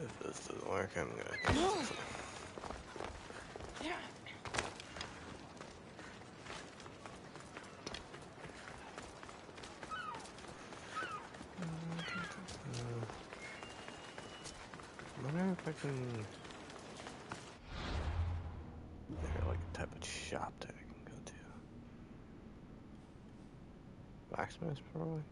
If this doesn't work, I'm gonna... I wonder if I can... Maybe like a type of shop that I can go to. Blacksmith, probably.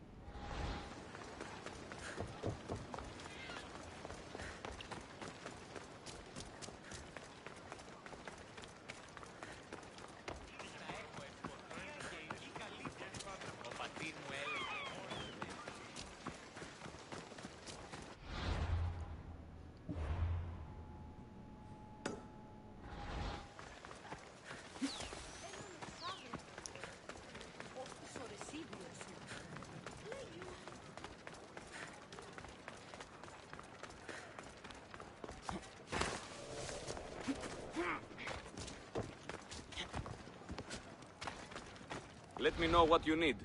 Let me know what you need.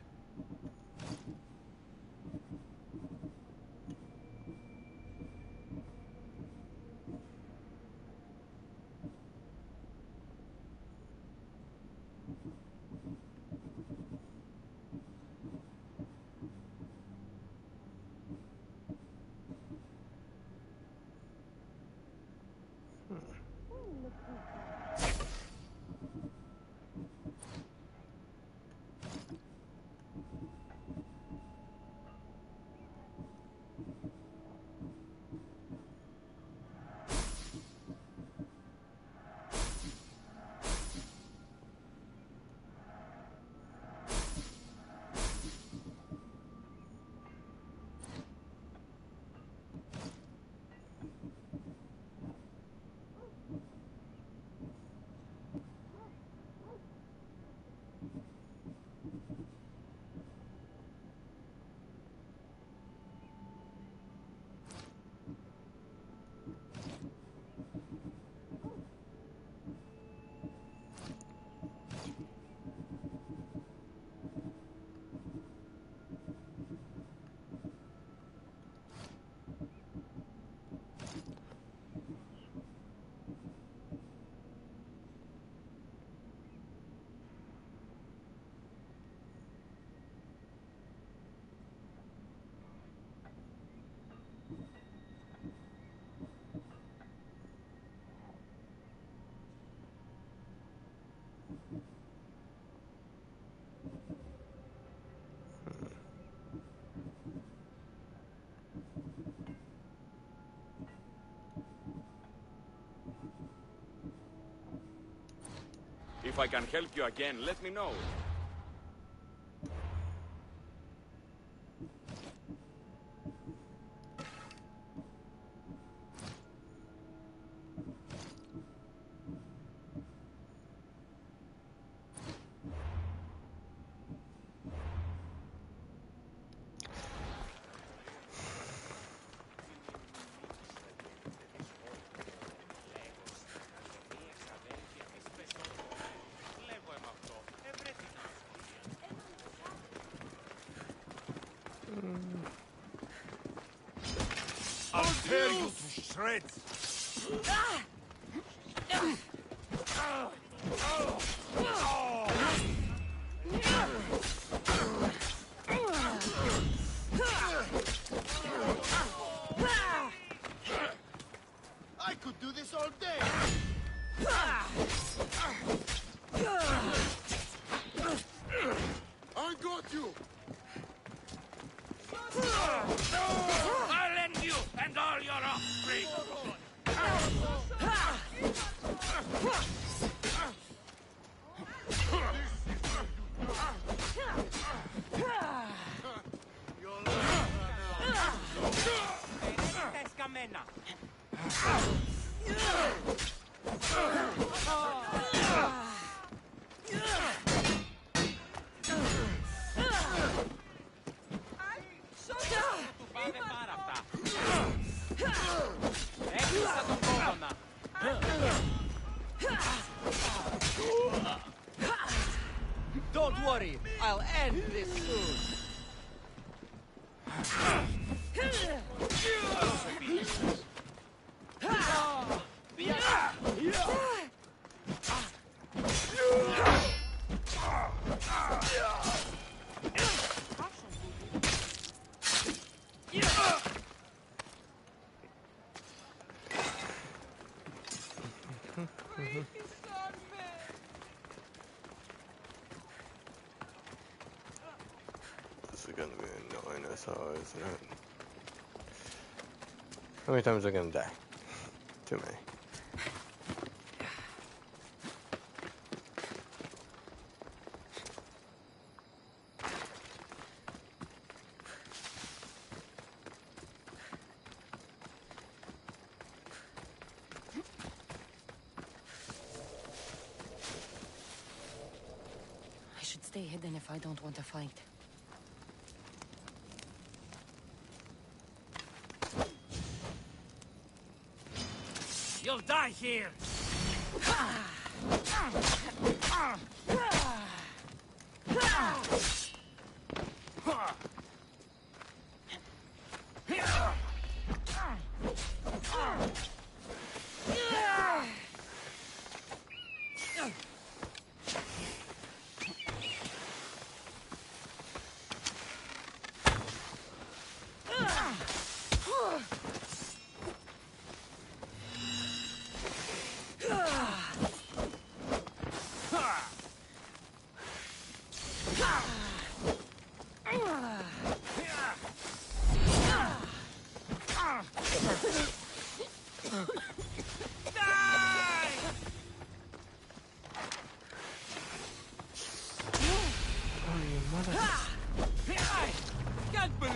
If I can help you again, let me know. I'll tear you to shreds! I could do this all day! I got you! I'll end you and all your offspring! Don't worry, I'll end this soon. is gonna be annoying as hell, isn't it? How many times are gonna die? Too many. I should stay hidden if I don't want to fight. You'll die here!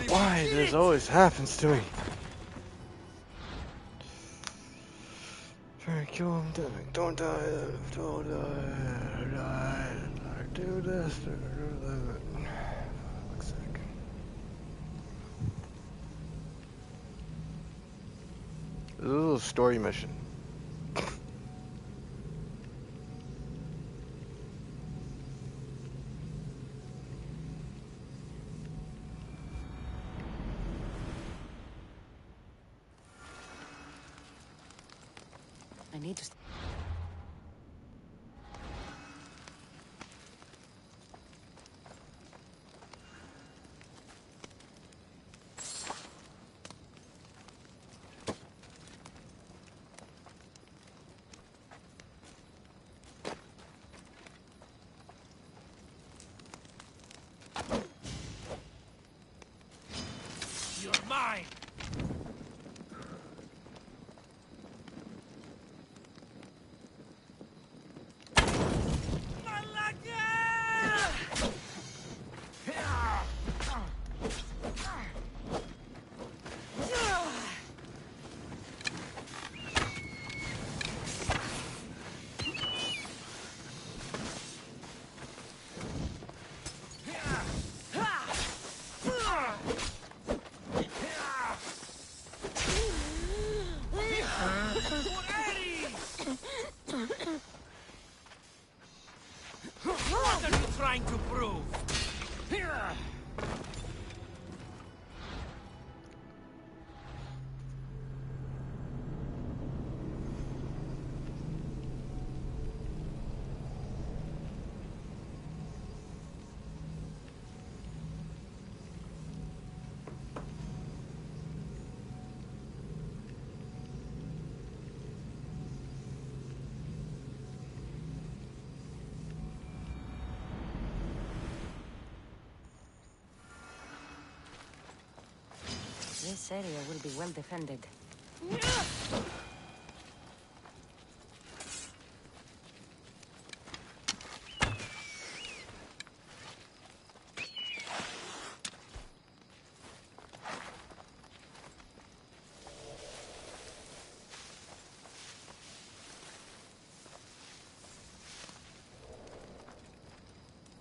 Why this always happens to me? Trying to kill him, don't die, don't die, do this, do that. Fuck's sake. This is a little story mission. I need to... You're mine! What are you trying to prove? This area will be well defended.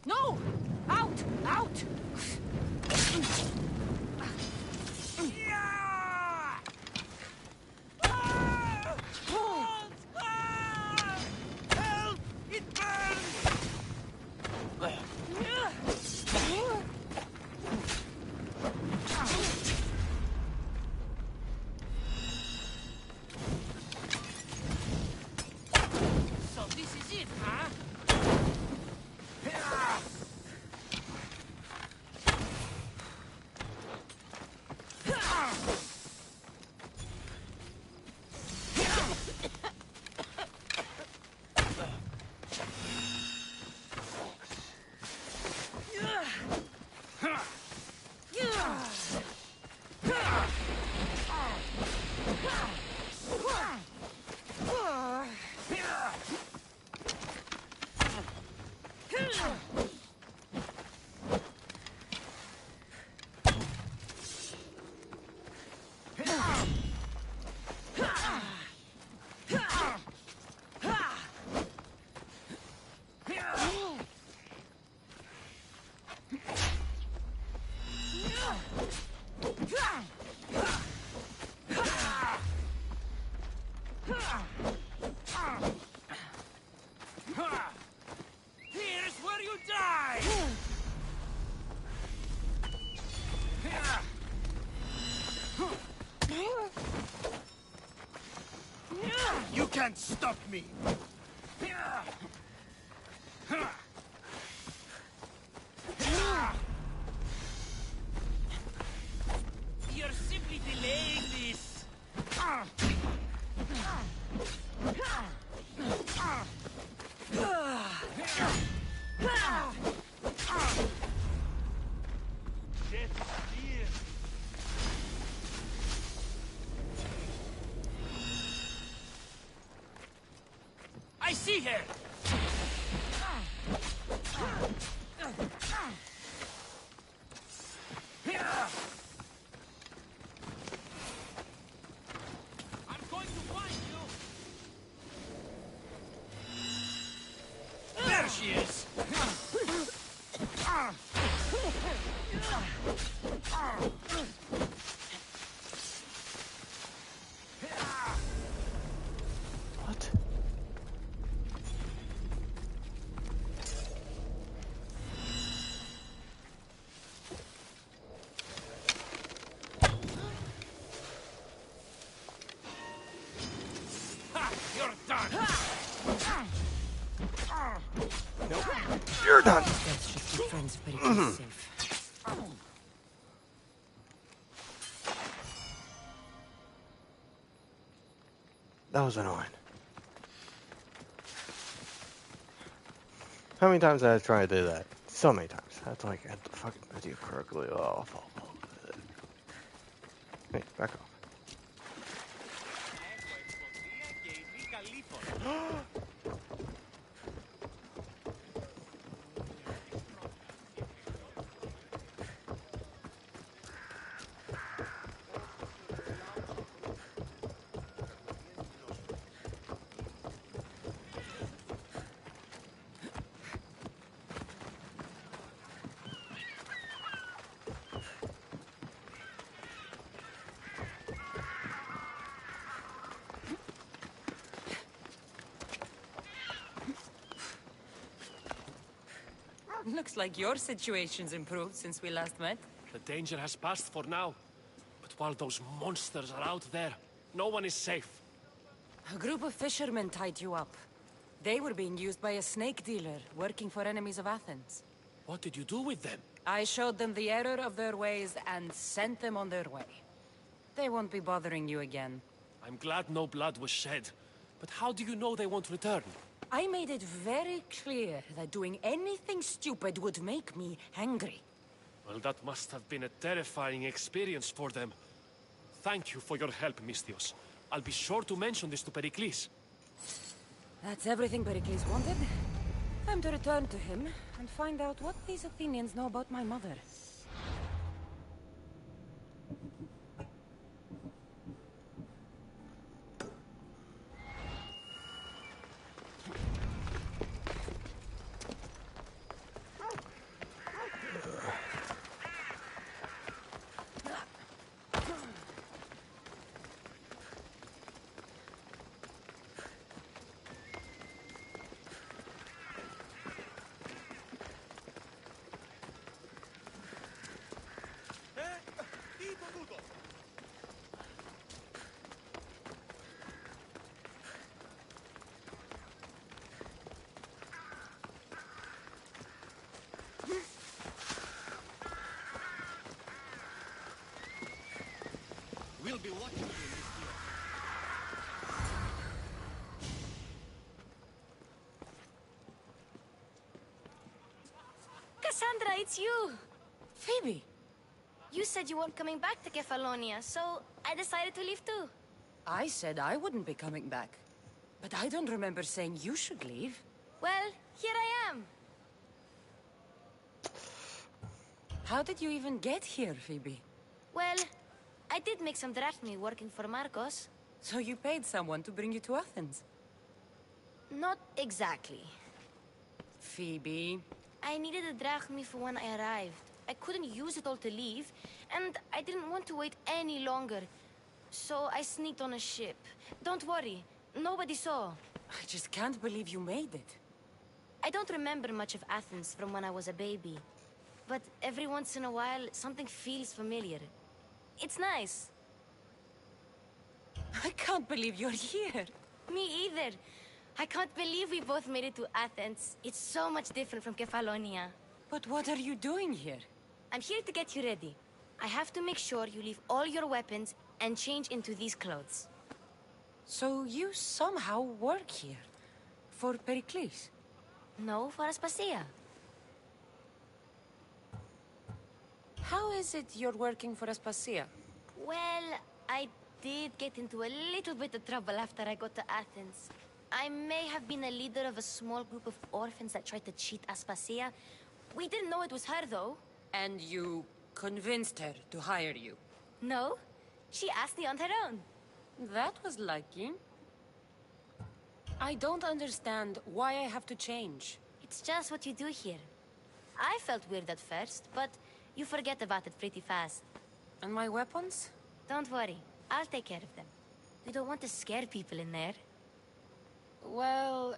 No! Out! Out! Ah! Here's where you die! You can't stop me! You're simply delaying this! Get here! I see her! I'm going to find you! There she is! What? Ha! You're done! You're done. Let's just keep friends very close safe. That was annoying. How many times did I try to do that? So many times. I had to like add the fucking video correctly. Oh, fuck. Hey, back off. Looks like your situation's improved since we last met. The danger has passed for now. But while those monsters are out there, no one is safe. A group of fishermen tied you up. They were being used by a snake dealer working for enemies of Athens. What did you do with them? I showed them the error of their ways and sent them on their way. They won't be bothering you again. I'm glad no blood was shed. But how do you know they won't return? I made it very clear that doing anything stupid would make me angry. Well, that must have been a terrifying experience for them. Thank you for your help, Mystios. I'll be sure to mention this to Pericles. That's everything Pericles wanted. Time to return to him and find out what these Athenians know about my mother. We'll be watching you, Mystios. Cassandra, it's you! Phoebe! You said you weren't coming back to Kefalonia, so I decided to leave too. I said I wouldn't be coming back. But I don't remember saying you should leave. Well, here I am. How did you even get here, Phoebe? Well, I did make some drachmi working for Marcos. So you paid someone to bring you to Athens? Not exactly. Phoebe... I needed a drachmi for when I arrived. I couldn't use it all to leave, and I didn't want to wait any longer. So I sneaked on a ship. Don't worry, nobody saw. I just can't believe you made it. I don't remember much of Athens from when I was a baby. But every once in a while, something feels familiar. It's nice. I can't believe you're here. Me either. I can't believe we both made it to Athens. It's so much different from Kefalonia. But what are you doing here? I'm here to get you ready. I have to make sure you leave all your weapons and change into these clothes. So you somehow work here? For Pericles? No, for Aspasia. How is it you're working for Aspasia? Well, I did get into a little bit of trouble after I got to Athens. I may have been a leader of a small group of orphans that tried to cheat Aspasia. We didn't know it was her, though. And you convinced her to hire you? No, she asked me on her own. That was lucky. I don't understand why I have to change. It's just what you do here. I felt weird at first, but you forget about it pretty fast. And my weapons? Don't worry, I'll take care of them. We don't want to scare people in there. Well,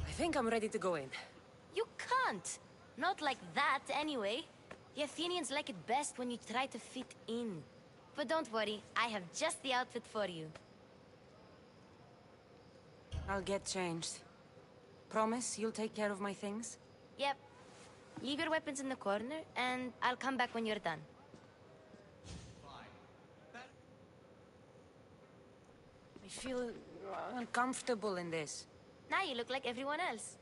I think I'm ready to go in. You can't! Not like that, anyway. The Athenians like it best when you try to fit in. But don't worry, I have just the outfit for you. I'll get changed. Promise you'll take care of my things? Yep. Leave your weapons in the corner, and I'll come back when you're done. I feel uncomfortable in this. Now you look like everyone else.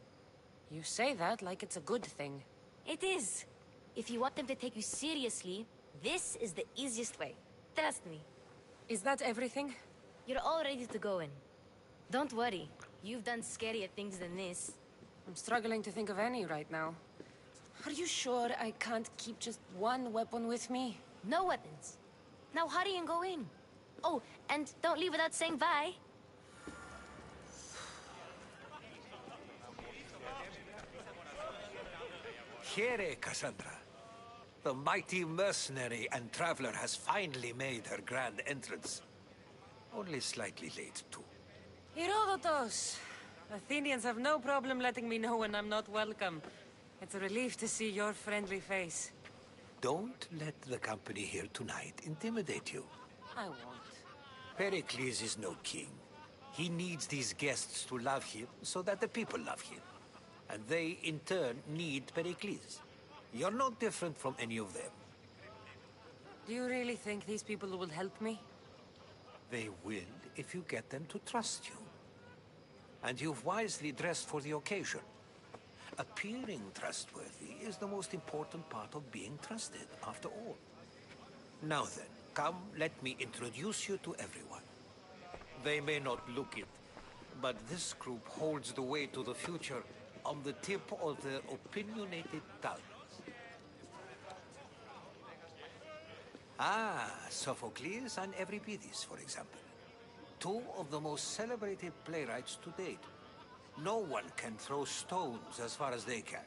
You say that like it's a good thing. It is. If you want them to take you seriously, this is the easiest way. Trust me. Is that everything? You're all ready to go in. Don't worry. You've done scarier things than this. I'm struggling to think of any right now. Are you sure I can't keep just one weapon with me? No weapons. Now hurry and go in. Oh, and don't leave without saying bye. Here, Cassandra. The mighty mercenary and traveler has finally made her grand entrance. Only slightly late, too. Herodotus! Athenians have no problem letting me know when I'm not welcome. It's a relief to see your friendly face. Don't let the company here tonight intimidate you. I won't. Pericles is no king. He needs these guests to love him so that the people love him. And they, in turn, need Pericles. You're no different from any of them. Do you really think these people will help me? They will if you get them to trust you. And you've wisely dressed for the occasion. Appearing trustworthy is the most important part of being trusted, after all. Now then, come, let me introduce you to everyone. They may not look it, but this group holds the way to the future on the tip of their opinionated tongues. Ah, Sophocles and Euripides, for example. Two of the most celebrated playwrights to date. No one can throw stones as far as they can.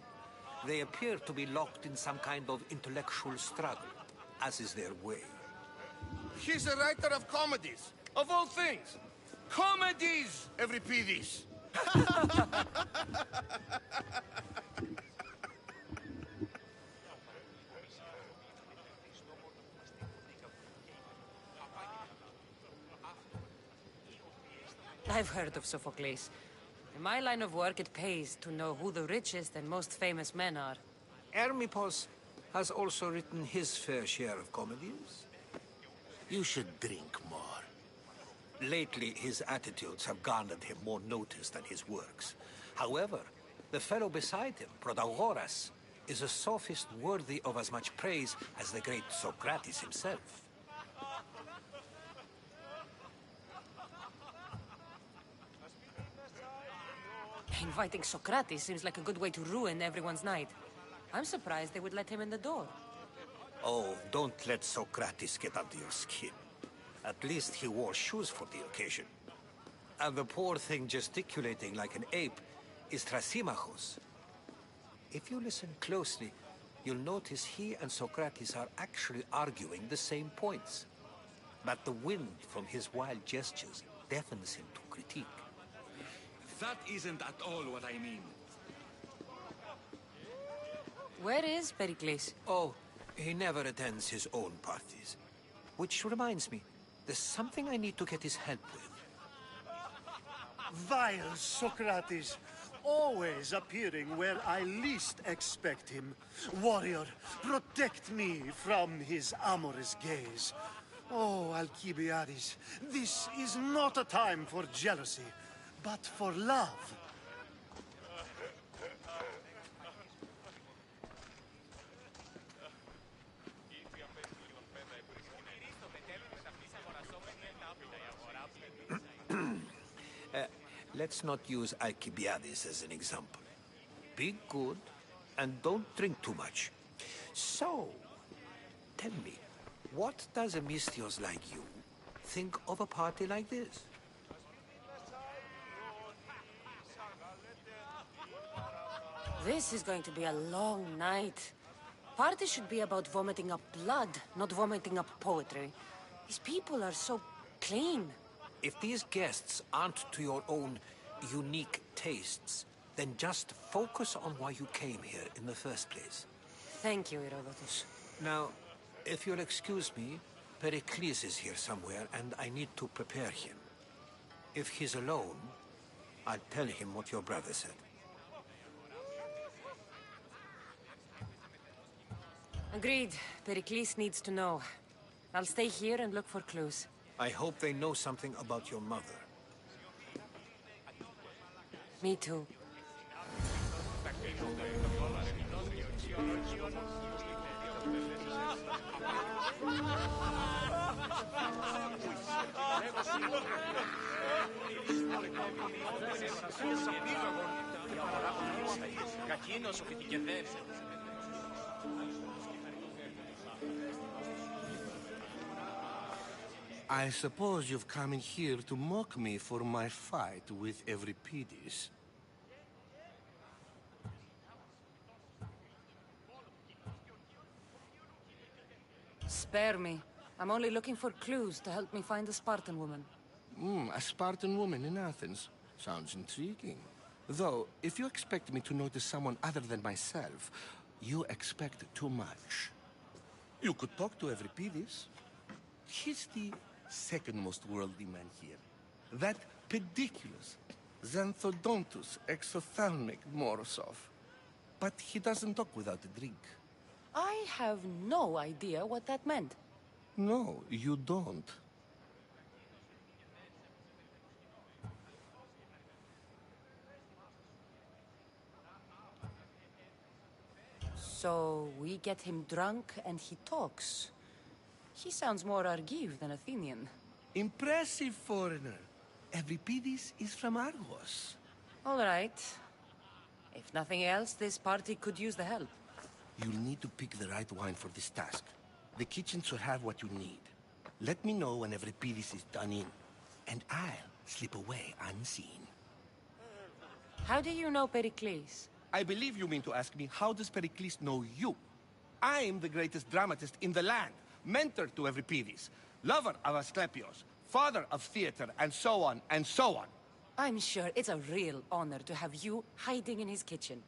They appear to be locked in some kind of intellectual struggle, as is their way. He's a writer of comedies, of all things. Comedies, Euripides. I've heard of Sophocles. In my line of work, it pays to know who the richest and most famous men are. Hermippos has also written his fair share of comedies. You should drink more. Lately, his attitudes have garnered him more notice than his works. However, the fellow beside him, Protagoras, is a sophist worthy of as much praise as the great Socrates himself. Inviting Socrates seems like a good way to ruin everyone's night. I'm surprised they would let him in the door. Oh, don't let Socrates get under your skin. At least he wore shoes for the occasion. And the poor thing gesticulating like an ape is Thrasymachos. If you listen closely, you'll notice he and Socrates are actually arguing the same points. But the wind from his wild gestures deafens him to critique. That isn't at all what I mean. Where is Pericles? Oh, he never attends his own parties. Which reminds me, there's something I need to get his help with. Vile Socrates, always appearing where I least expect him. Warrior, protect me from his amorous gaze. Oh, Alcibiades, this is not a time for jealousy, but for love. Let's not use Alcibiades as an example. Be good, and don't drink too much. So, tell me, what does a Misthios like you think of a party like this? This is going to be a long night. Party should be about vomiting up blood, not vomiting up poetry. These people are so clean. If these guests aren't to your own unique tastes, then just focus on why you came here in the first place. Thank you, Herodotus. Now, if you'll excuse me, Pericles is here somewhere, and I need to prepare him. If he's alone, I'll tell him what your brother said. Agreed. Pericles needs to know. I'll stay here and look for clues. I hope they know something about your mother. Me too. I suppose you've come in here to mock me for my fight with Euripides. Spare me. I'm only looking for clues to help me find the Spartan woman. A Spartan woman in Athens. Sounds intriguing. Though, if you expect me to notice someone other than myself, you expect too much. You could talk to Euripides. He's the second most worldly man here. That pediculous, xanthodontus exophthalmic Morosov. But he doesn't talk without a drink. I have no idea what that meant. No, you don't. So we get him drunk and he talks. He sounds more Argive than Athenian. Impressive foreigner. Euripides is from Argos. All right. If nothing else, this party could use the help. You'll need to pick the right wine for this task. The kitchen should have what you need. Let me know when Euripides is done in, and I'll slip away unseen. How do you know Pericles? I believe you mean to ask me, how does Pericles know you? I'm the greatest dramatist in the land, mentor to Euripides, lover of Asclepios, father of theater, and so on, and so on. I'm sure it's a real honor to have you hiding in his kitchen.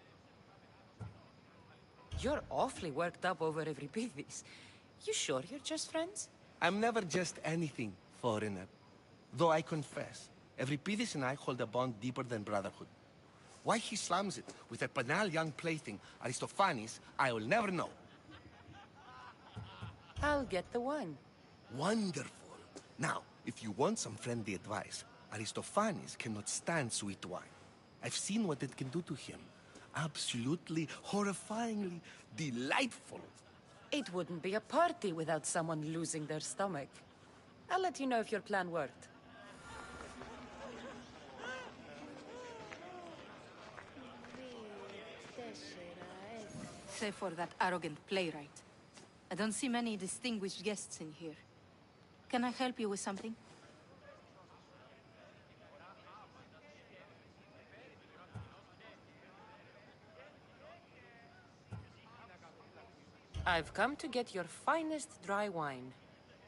You're awfully worked up over Euripides. You sure you're just friends? I'm never just anything, foreigner. Though I confess, Euripides and I hold a bond deeper than brotherhood. Why he slams it with a banal young plaything, Aristophanes, I will never know. I'll get the wine. Wonderful. Now, if you want some friendly advice, Aristophanes cannot stand sweet wine. I've seen what it can do to him. Absolutely, horrifyingly delightful. It wouldn't be a party without someone losing their stomach. I'll let you know if your plan worked. Save for that arrogant playwright. I don't see many distinguished guests in here. Can I help you with something? I've come to get your finest dry wine.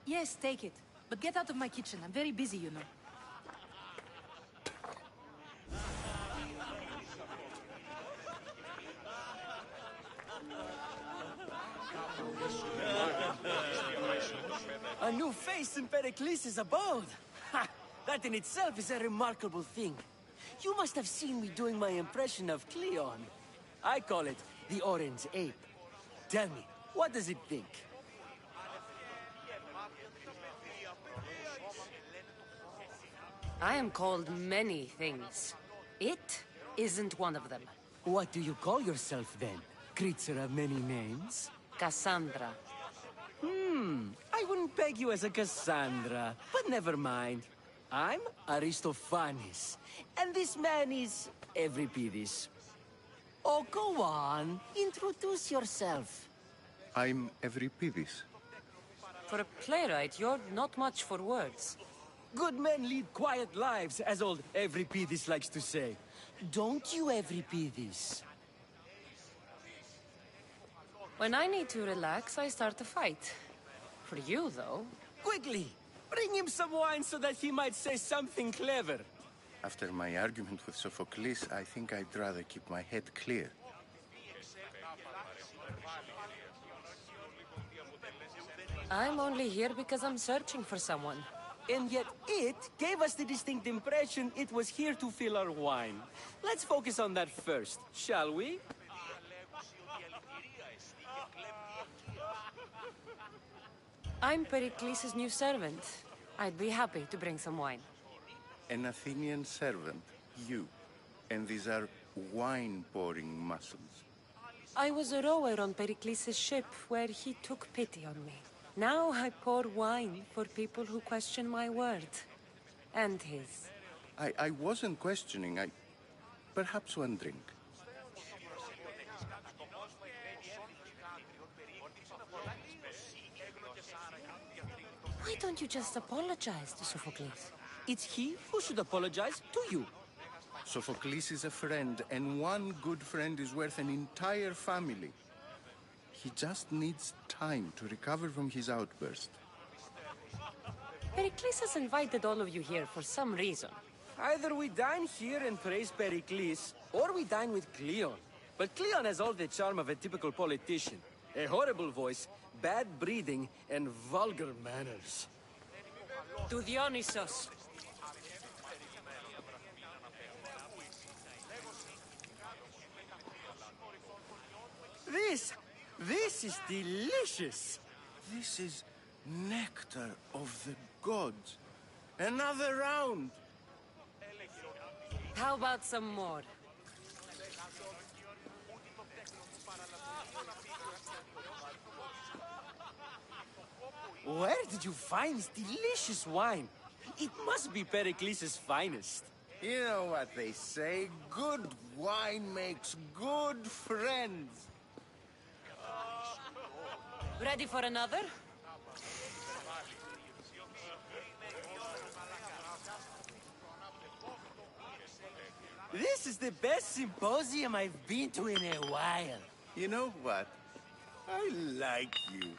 Yes, take it. But get out of my kitchen. I'm very busy, you know. A new face in Pericles' abode! Ha! That in itself is a remarkable thing. You must have seen me doing my impression of Cleon. I call it the Orange Ape. Tell me, what does it think? I am called many things. It isn't one of them. What do you call yourself then? Creature of many names? Cassandra. I wouldn't peg you as a Cassandra, but never mind. I'm Aristophanes, and this man is Euripides. Oh, go on. Introduce yourself. I'm Euripides. For a playwright, you're not much for words. Good men lead quiet lives, as old Euripides likes to say. Don't you, Euripides? When I need to relax, I start a fight. For you, though... Quickly! Bring him some wine so that he might say something clever. After my argument with Sophocles, I think I'd rather keep my head clear. I'm only here because I'm searching for someone. And yet it gave us the distinct impression it was here to fill our wine. Let's focus on that first, shall we? I'm Pericles' new servant. I'd be happy to bring some wine. An Athenian servant, you. And these are wine-pouring muscles. I was a rower on Pericles' ship where he took pity on me. Now I pour wine for people who question my word. And his. I wasn't questioning. Perhaps one drink. Why don't you just apologize to Sophocles? It's he who should apologize to you. Sophocles is a friend, and one good friend is worth an entire family. He just needs time to recover from his outburst. Pericles has invited all of you here for some reason. Either we dine here and praise Pericles, or we dine with Cleon. But Cleon has all the charm of a typical politician. A horrible voice, bad breeding, and vulgar manners. To Dionysos. This is delicious. This is nectar of the gods. Another round. How about some more? Where did you find this delicious wine? It must be Pericles' finest. You know what they say, good wine makes good friends. Ready for another? This is the best symposium I've been to in a while. You know what? I like you.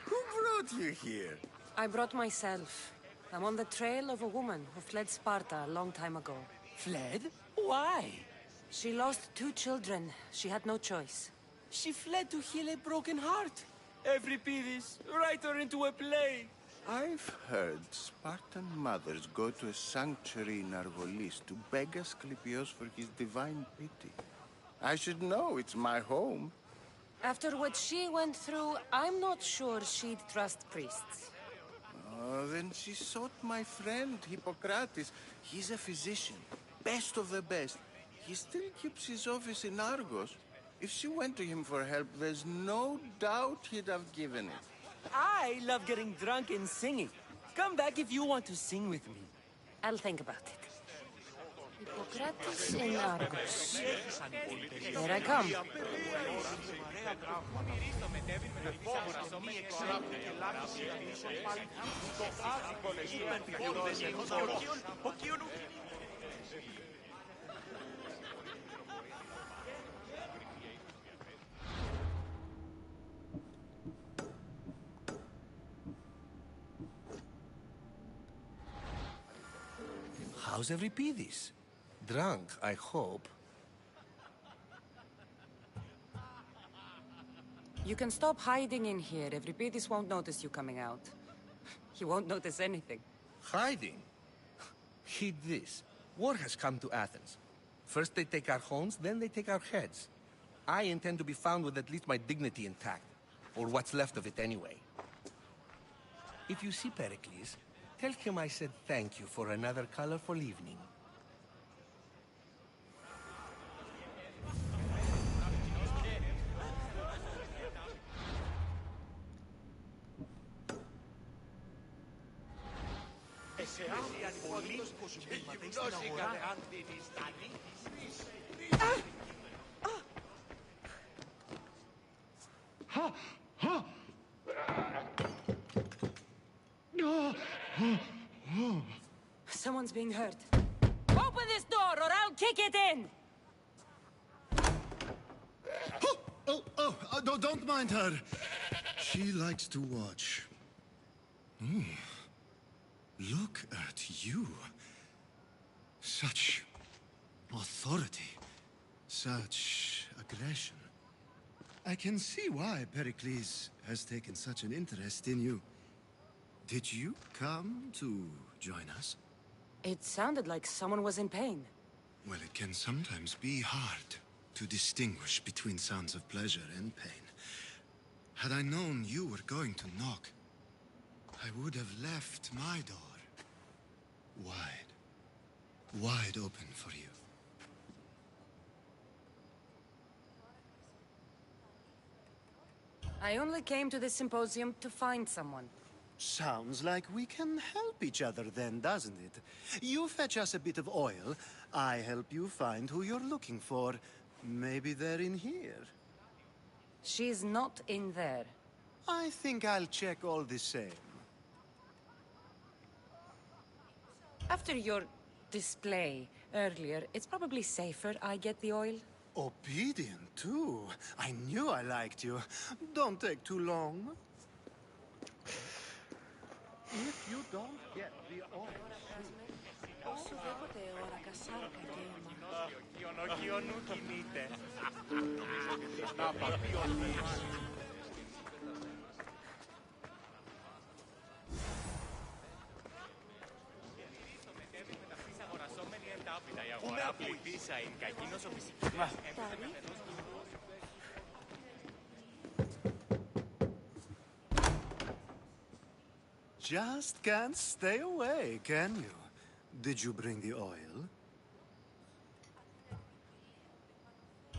Who brought you here? I brought myself. I'm on the trail of a woman who fled Sparta a long time ago. Fled? Why? She lost 2 children. She had no choice. She fled to heal a broken heart. Euripides, write her into a play. I've heard Spartan mothers go to a sanctuary in Argolis to beg Asclepios for his divine pity. I should know, it's my home. After what she went through, I'm not sure she'd trust priests. Oh, then she sought my friend, Hippocrates. He's a physician, best of the best. He still keeps his office in Argos. If she went to him for help, there's no doubt he'd have given it. I love getting drunk and singing. Come back if you want to sing with me. I'll think about it. Hippocrates in Argos. Here I come. How's Euripides? Drunk, I hope. You can stop hiding in here. Euripides won't notice you coming out. He won't notice anything. Hiding? Heed this. War has come to Athens. First they take our homes, then they take our heads. I intend to be found with at least my dignity intact. Or what's left of it anyway. If you see Pericles, tell him I said thank you for another colorful evening. Someone's being hurt. Open this door or I'll kick it in! Don't mind her. She likes to watch. Look at you. Such authority. Such aggression. I can see why Pericles has taken such an interest in you. Did you come to join us? It sounded like someone was in pain. Well, it can sometimes be hard to distinguish between sounds of pleasure and pain. Had I known you were going to knock, I would have left my door wide open for you. I only came to this symposium to find someone. Sounds like we can help each other then, doesn't it? You fetch us a bit of oil, I help you find who you're looking for. Maybe they're in here. She's not in there. I think I'll check all the same. After your display earlier, it's probably safer I get the oil. Obedient, too. I knew I liked you. Don't take too long. If you don't get the oil... Just can't stay away, can you? Did you bring the oil?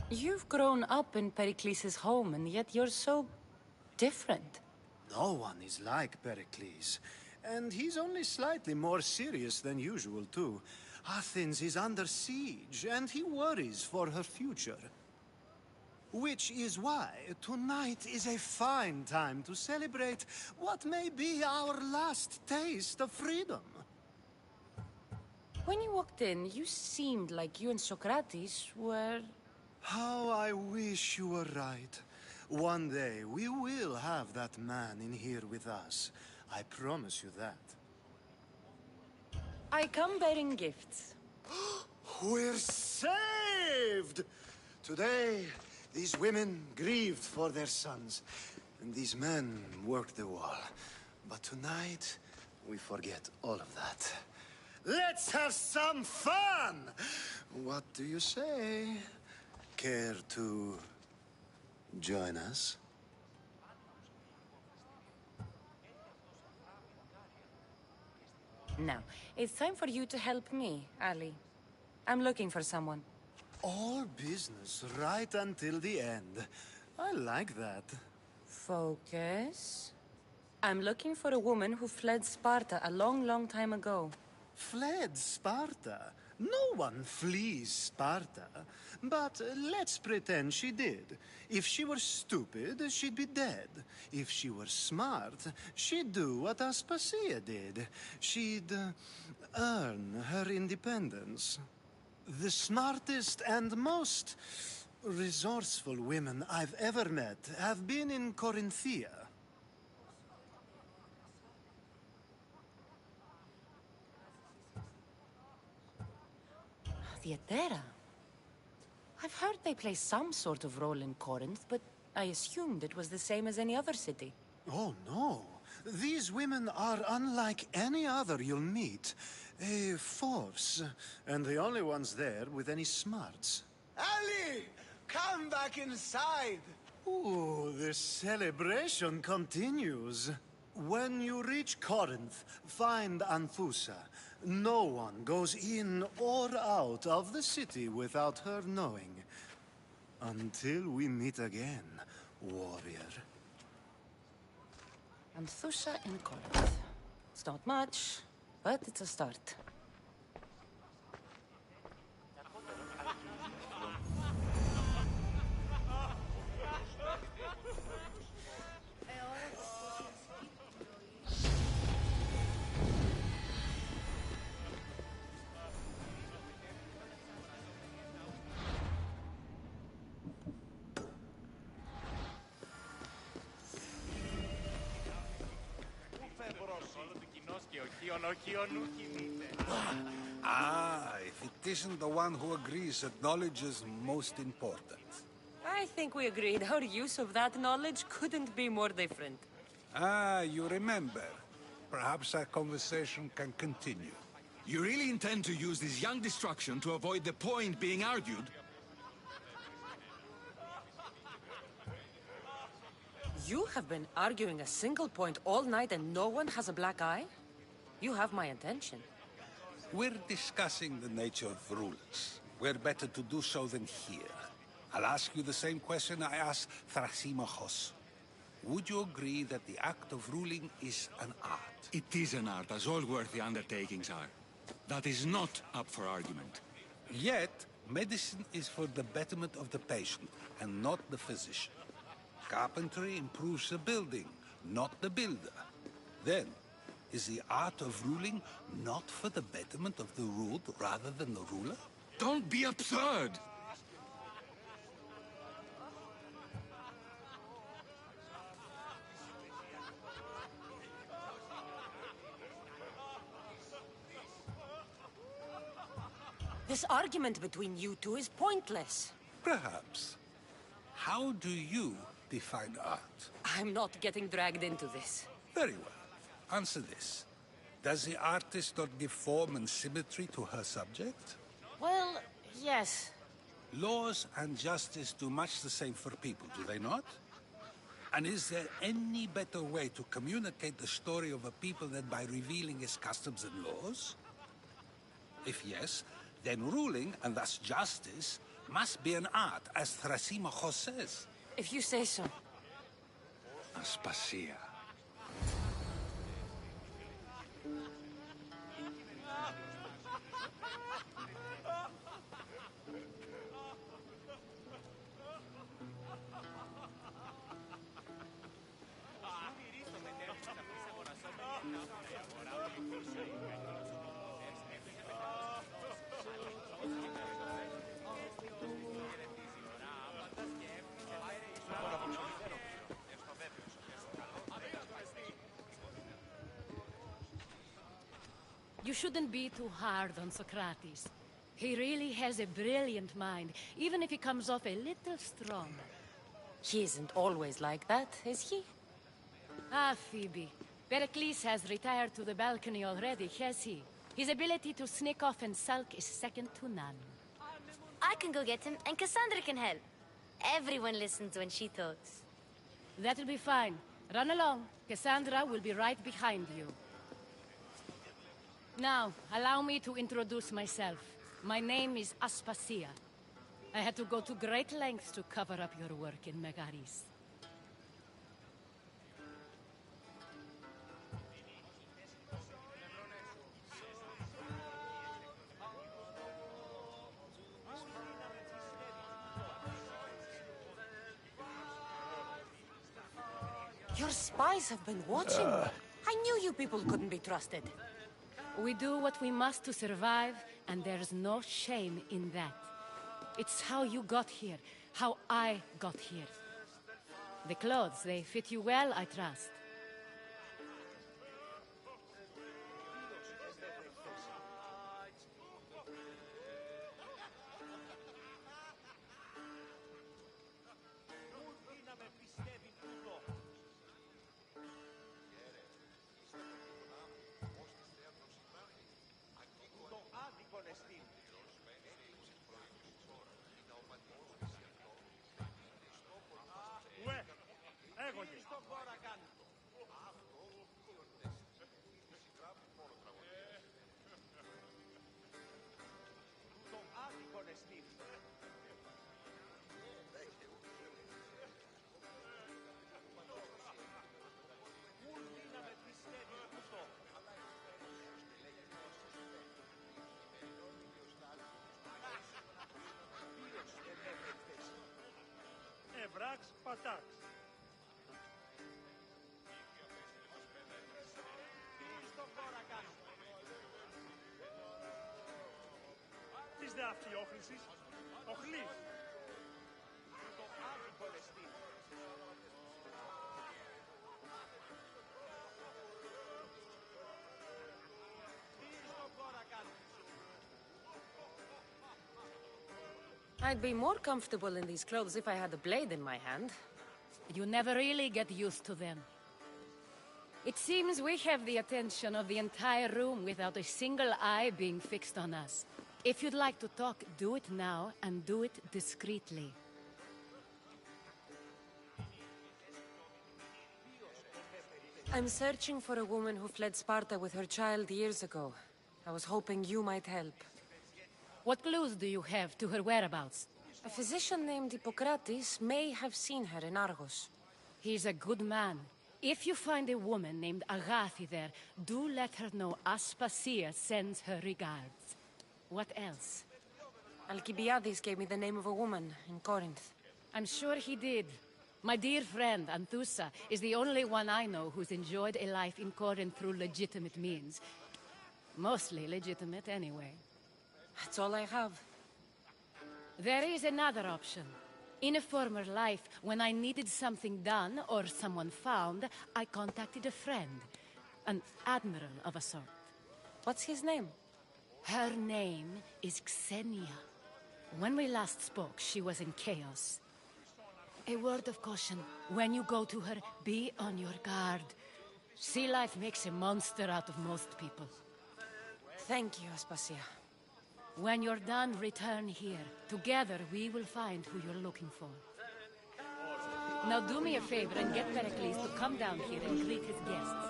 You've grown up in Pericles' home, and yet you're so different. No one is like Pericles. And he's only slightly more serious than usual, too. Athens is under siege, and he worries for her future. Which is why tonight is a fine time to celebrate what may be our last taste of freedom. When you walked in, you seemed like you and Socrates were... How I wish you were right. One day we will have that man in here with us. I promise you that. I come bearing gifts. We're saved! Today, these women grieved for their sons, and these men worked the wall. But tonight, we forget all of that. Let's have some fun! What do you say? Care to join us? Now, it's time for you to help me, Ali. I'm looking for someone. All business right until the end. I like that. Focus. I'm looking for a woman who fled Sparta a long, long time ago. Fled Sparta? No one flees Sparta. But let's pretend she did. If she were stupid, she'd be dead. If she were smart, she'd do what Aspasia did. She'd earn her independence. The smartest and most resourceful women I've ever met have been in Corinthia. theatera. I've heard they play some sort of role in Corinth, but I assumed it was the same as any other city. Oh, no. These women are unlike any other you'll meet. A force, and the only ones there with any smarts. Ali! Come back inside! Ooh, the celebration continues. When you reach Corinth, find Anfusa. No one goes in or out of the city without her knowing. Until we meet again, warrior. Anthusa in Corinth. It's not much, but it's a start. If it isn't the one who agrees that knowledge is most important. I think we agreed our use of that knowledge couldn't be more different. You remember. Perhaps our conversation can continue. You really intend to use this young destruction to avoid the point being argued? You have been arguing a single point all night and no one has a black eye? You have my attention. We're discussing the nature of rules. Where better to do so than here? I'll ask you the same question I asked Thrasimachos. Would you agree that the act of ruling is an art? It is an art, as all worthy undertakings are. That is not up for argument. Yet, medicine is for the betterment of the patient, and not the physician. Carpentry improves the building, not the builder. Then, is the art of ruling not for the betterment of the ruled rather than the ruler? Don't be absurd! This argument between you two is pointless. Perhaps. How do you define art? I'm not getting dragged into this. Very well. Answer this. Does the artist not give form and symmetry to her subject? Well, yes. Laws and justice do much the same for people, do they not? And is there any better way to communicate the story of a people than by revealing its customs and laws? If yes, then ruling, and thus justice, must be an art, as Thrasimachos says. If you say so. Aspasia. You shouldn't be too hard on Socrates. He really has a brilliant mind, even if he comes off a little strong. He isn't always like that, is he? Ah, Phoebe. Pericles has retired to the balcony already, has he? His ability to sneak off and sulk is second to none. I can go get him, and Cassandra can help. Everyone listens when she talks. That'll be fine. Run along. Cassandra will be right behind you. Now, allow me to introduce myself. My name is Aspasia. I had to go to great lengths to cover up your work in Megaris. Your spies have been watching. I knew you people couldn't be trusted. We do what we must to survive, and there's no shame in that. It's how you got here, how I got here. The clothes, they fit you well, I trust. Πατάξ. Τι δε αυτή η όχλησης? Οχλής. I'd be more comfortable in these clothes if I had a blade in my hand. You never really get used to them. It seems we have the attention of the entire room without a single eye being fixed on us. If you'd like to talk, do it now, and do it discreetly. I'm searching for a woman who fled Sparta with her child years ago. I was hoping you might help. What clues do you have to her whereabouts? A physician named Hippocrates may have seen her in Argos. He's a good man. If you find a woman named Agathi there, do let her know Aspasia sends her regards. What else? Alcibiades gave me the name of a woman in Corinth. I'm sure he did. My dear friend, Anthusa, is the only one I know who's enjoyed a life in Corinth through legitimate means. Mostly legitimate, anyway. That's all I have. There is another option. In a former life, when I needed something done or someone found, I contacted a friend. An admiral of a sort. What's his name? Her name is Xenia. When we last spoke, she was in chaos. A word of caution. When you go to her, be on your guard. Sea life makes a monster out of most people. Thank you, Aspasia. When you're done, return here. Together, we will find who you're looking for. Now do me a favor and get Pericles to come down here and greet his guests.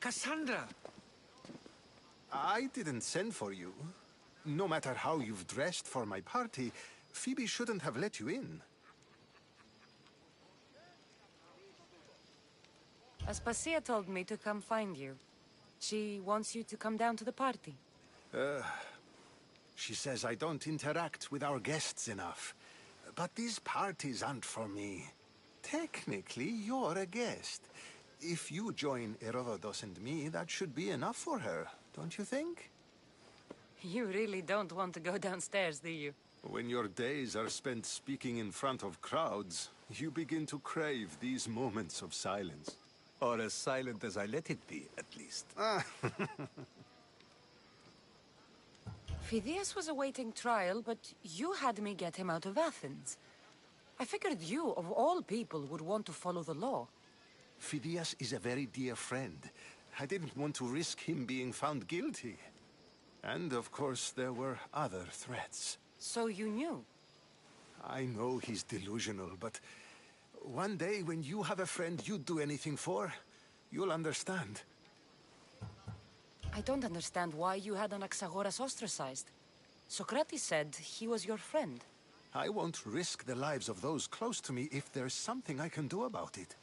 Cassandra! I didn't send for you. No matter how you've dressed for my party, Phoebe shouldn't have let you in. Aspasia told me to come find you. She wants you to come down to the party. She says I don't interact with our guests enough. But these parties aren't for me. Technically, you're a guest. If you join Herodotus and me, that should be enough for her, don't you think? You really don't want to go downstairs, do you? When your days are spent speaking in front of crowds, you begin to crave these moments of silence. Or as silent as I let it be, at least. Phidias was awaiting trial, but you had me get him out of Athens. I figured you, of all people, would want to follow the law. Phidias is a very dear friend. I didn't want to risk him being found guilty. And, of course, there were other threats. So you knew? I know he's delusional, but one day when you have a friend you'd do anything for, you'll understand. I don't understand why you had Anaxagoras ostracized. Socrates said he was your friend. I won't risk the lives of those close to me if there's something I can do about it.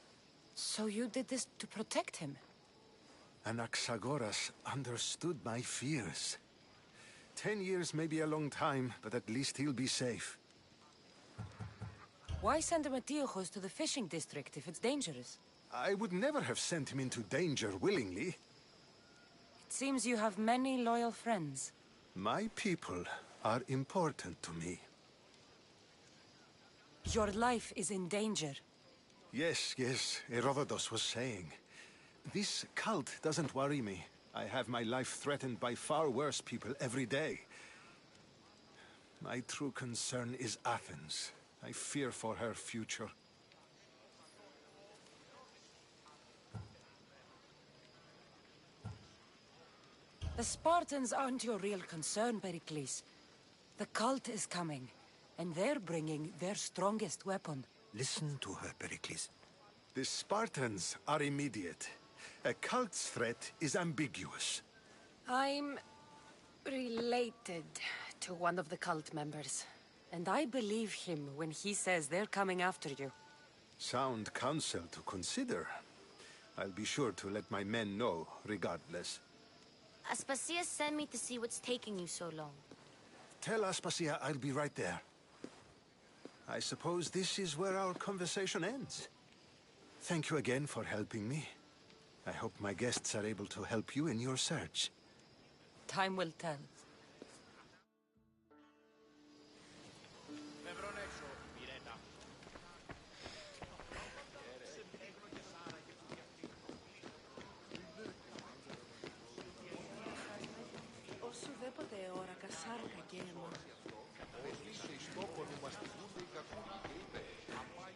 So you did this to protect him? Anaxagoras understood my fears. 10 years may be a long time, but at least he'll be safe. Why send Emetiochos to the fishing district if it's dangerous? I would never have sent him into danger willingly. It seems you have many loyal friends. My people are important to me. Your life is in danger. Yes, Herodotus was saying. This cult doesn't worry me. I have my life threatened by far worse people every day. My true concern is Athens. I fear for her future. The Spartans aren't your real concern, Pericles. The cult is coming, and they're bringing their strongest weapon. Listen to her, Pericles. The Spartans are immediate. A cult's threat is ambiguous. I'm related to one of the cult members, and I believe him when he says they're coming after you. Sound counsel to consider. I'll be sure to let my men know, regardless. Aspasia sent me to see what's taking you so long. Tell Aspasia I'll be right there. I suppose this is where our conversation ends. Thank you again for helping me. I hope my guests are able to help you in your search. Time will tell.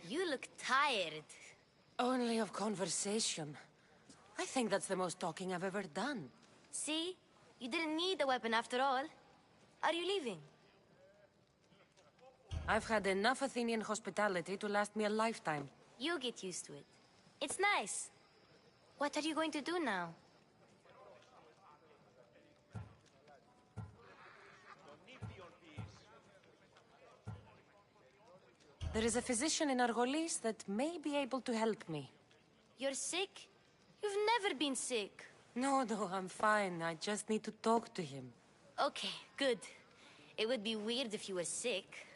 You look tired. Only of conversation. I think that's the most talking I've ever done. See? You didn't need the weapon after all. Are you leaving? I've had enough Athenian hospitality to last me a lifetime. You get used to it. It's nice. What are you going to do now? There is a physician in Argolis that may be able to help me. You're sick? You've never been sick. No, I'm fine. I just need to talk to him. Okay, good. It would be weird if you were sick.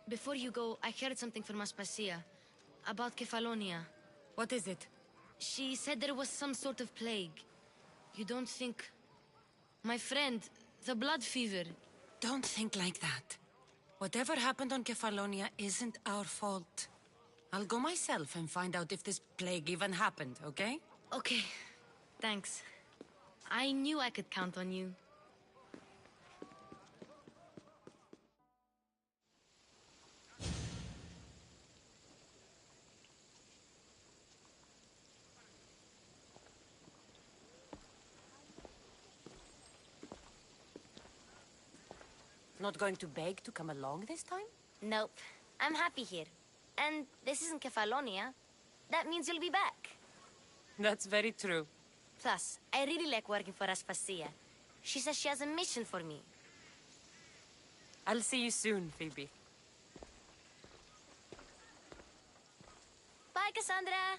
Before you go, I heard something from Aspasia about Kefalonia. What is it? She said there was some sort of plague. You don't think... My friend, the blood fever. Don't think like that. Whatever happened on Kefalonia isn't our fault. I'll go myself and find out if this plague even happened, okay? Okay, thanks. I knew I could count on you. Not going to beg to come along this time? Nope. I'm happy here. And this isn't Kefalonia. That means you'll be back. That's very true. Plus, I really like working for Aspasia. She says she has a mission for me. I'll see you soon, Phoebe. Bye, Cassandra!